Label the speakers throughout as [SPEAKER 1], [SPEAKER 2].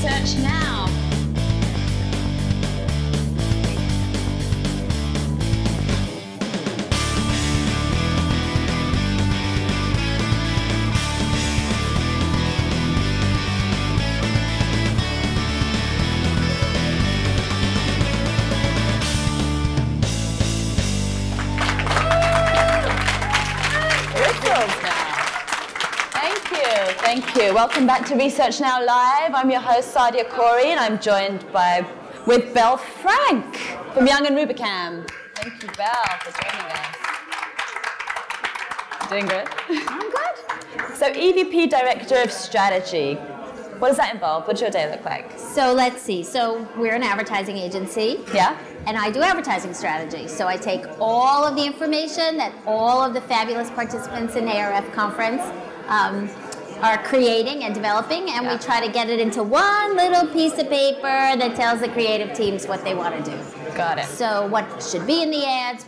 [SPEAKER 1] Research Now.
[SPEAKER 2] Thank you. Welcome back to Research Now Live. I'm your host, Sadia Corey, and I'm joined with Belle Frank from Young and Rubicam. Thank you, Belle, for joining us. Doing good?
[SPEAKER 1] I'm good.
[SPEAKER 2] So, EVP Director of Strategy. What does that involve? What's your day look like?
[SPEAKER 1] So let's see. So we're an advertising agency.
[SPEAKER 2] Yeah.
[SPEAKER 1] And I do advertising strategy. So I take all of the information that all of the fabulous participants in the ARF conference are creating and developing, and we try to get it into one little piece of paper that tells the creative teams what they want to do.
[SPEAKER 2] Got it.
[SPEAKER 1] So what should be in the ads,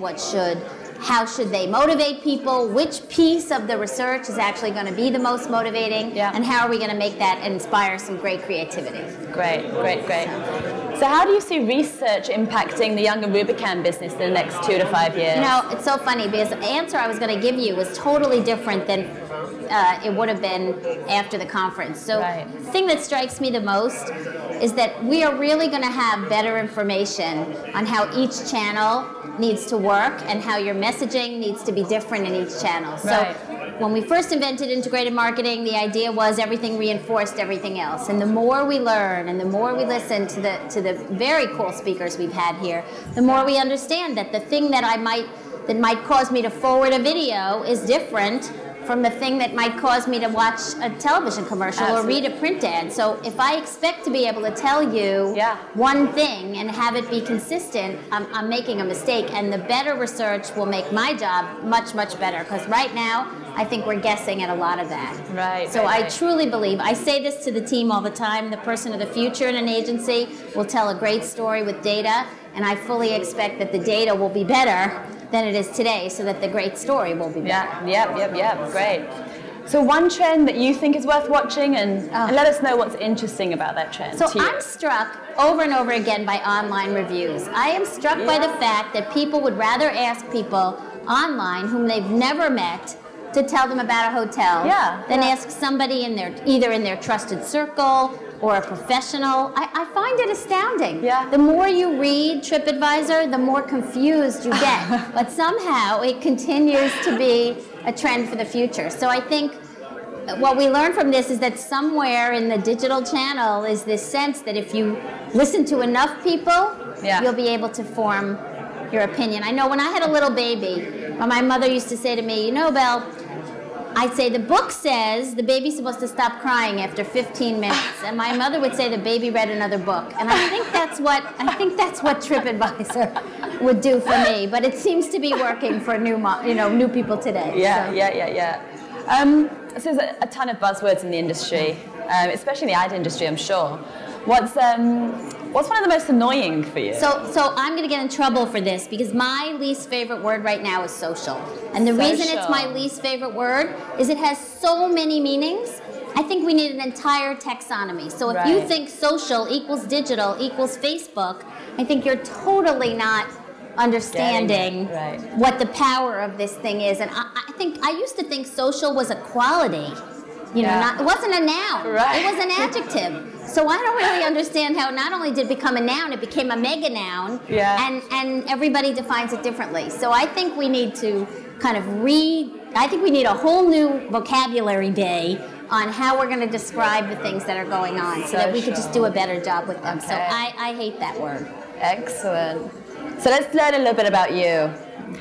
[SPEAKER 1] how should they motivate people, which piece of the research is actually going to be the most motivating, and how are we going to make that inspire some great creativity.
[SPEAKER 2] Great, great, great. So how do you see research impacting the Young and Rubicam business in the next 2 to 5 years?
[SPEAKER 1] You know, it's so funny because the answer I was going to give you was totally different than it would have been after the conference. So the thing that strikes me the most is that we are really going to have better information on how each channel needs to work and how your messaging needs to be different in each channel. So when we first invented integrated marketing, the idea was everything reinforced everything else. And the more we learn and the more we listen to the very cool speakers we've had here, the more we understand that the thing that might cause me to forward a video is different from the thing that might cause me to watch a television commercial or read a print ad. So if I expect to be able to tell you one thing and have it be consistent, I'm making a mistake. And the better research will make my job much, much better. Because right now, I think we're guessing at a lot of that. So I truly believe, I say this to the team all the time, the person of the future in an agency will tell a great story with data. And I fully expect that the data will be better than it is today, so that the great story will be better.
[SPEAKER 2] Great. So one trend that you think is worth watching, and let us know what's interesting about that trend.
[SPEAKER 1] So I'm struck over and over again by online reviews. I am struck by the fact that people would rather ask people online whom they've never met to tell them about a hotel than ask somebody either in their trusted circle or a professional. I find it astounding. The more you read TripAdvisor, the more confused you get. But somehow it continues to be a trend for the future. So I think what we learn from this is that somewhere in the digital channel is this sense that if you listen to enough people, you'll be able to form your opinion. I know when I had a little baby, my mother used to say to me, you know, Belle, I'd say the book says the baby's supposed to stop crying after 15 minutes, and my mother would say the baby read another book, and I think that's what TripAdvisor would do for me. But it seems to be working for new people today.
[SPEAKER 2] So there's a ton of buzzwords in the industry, especially in the ad industry, I'm sure. What's one of the most annoying for you?
[SPEAKER 1] So I'm going to get in trouble for this because my least favorite word right now is social. And the reason it's my least favorite word is it has so many meanings. I think we need an entire taxonomy. So if you think social equals digital equals Facebook, I think you're totally not understanding what the power of this thing is. And I used to think social was a quality. You know, it wasn't a noun. It was an adjective. So I don't really understand how not only did it become a noun, it became a mega noun, and everybody defines it differently. So I think we need to kind of I think we need a whole new vocabulary day on how we're going to describe the things that are going on so that we could just do a better job with them. So I hate that word.
[SPEAKER 2] Excellent. So let's learn a little bit about you.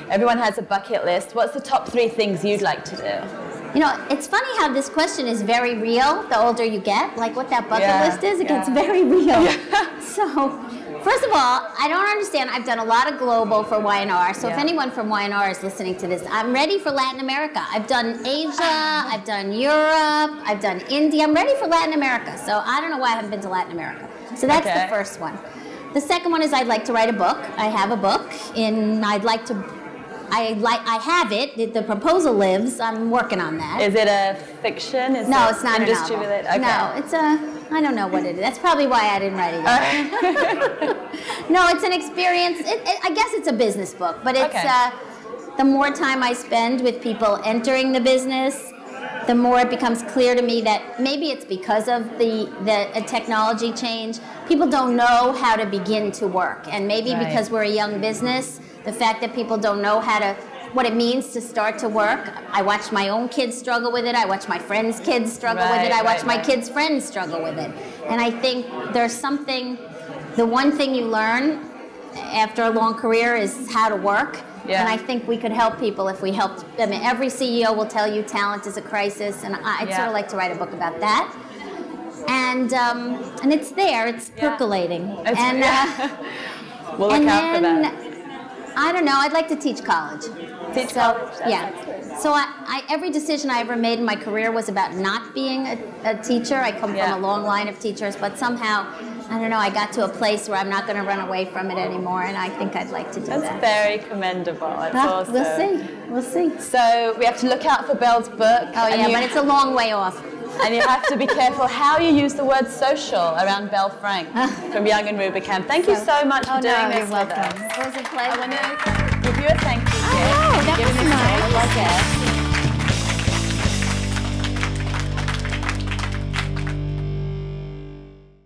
[SPEAKER 2] Everyone has a bucket list. What's the top 3 things you'd like to do?
[SPEAKER 1] You know, it's funny how this question is very real the older you get, like what that bucket list is, it gets very real. So, first of all, I don't understand, I've done a lot of global for Y&R, so if anyone from Y&R is listening to this, I'm ready for Latin America. I've done Asia, I've done Europe, I've done India, I'm ready for Latin America, so I don't know why I haven't been to Latin America. So that's the first one. The second one is I'd like to write a book. I have a book, and I'd like to I have it. The proposal lives. I'm working on that.
[SPEAKER 2] Is it a fiction?
[SPEAKER 1] No, it's not
[SPEAKER 2] industry
[SPEAKER 1] a novel.
[SPEAKER 2] related? Okay.
[SPEAKER 1] No, it's I don't know what it is. That's probably why I didn't write it yet. No, it's an experience. I guess it's a business book, but it's the more time I spend with people entering the business, the more it becomes clear to me that maybe it's because of the technology change. People don't know how to begin to work, and maybe because we're a young business, the fact that people don't know what it means to start to work. I watch my own kids struggle with it. I watch my friends' kids struggle with it. I watch my kids' friends struggle with it. And I think there's something, the one thing you learn after a long career is how to work. Yeah. And I think we could help people if we helped. I mean, every CEO will tell you talent is a crisis, and I'd sort of like to write a book about that. And it's there. It's percolating.
[SPEAKER 2] We'll look out for that.
[SPEAKER 1] I don't know. I'd like to teach college.
[SPEAKER 2] Teach college?
[SPEAKER 1] So every decision I ever made in my career was about not being a teacher. I come from a long line of teachers, but somehow, I don't know, I got to a place where I'm not going to run away from it anymore, and I think I'd like to do that.
[SPEAKER 2] That's very commendable. That's awesome.
[SPEAKER 1] We'll see. We'll see.
[SPEAKER 2] So we have to look out for Belle's book.
[SPEAKER 1] Oh, yeah, but it's a long way off.
[SPEAKER 2] And you have to be careful how you use the word social around Belle Frank from Young and Rubicam. Thank you so much for doing this with us.
[SPEAKER 1] It was a pleasure.
[SPEAKER 2] I want to give you a thank you.
[SPEAKER 1] Oh, that was nice.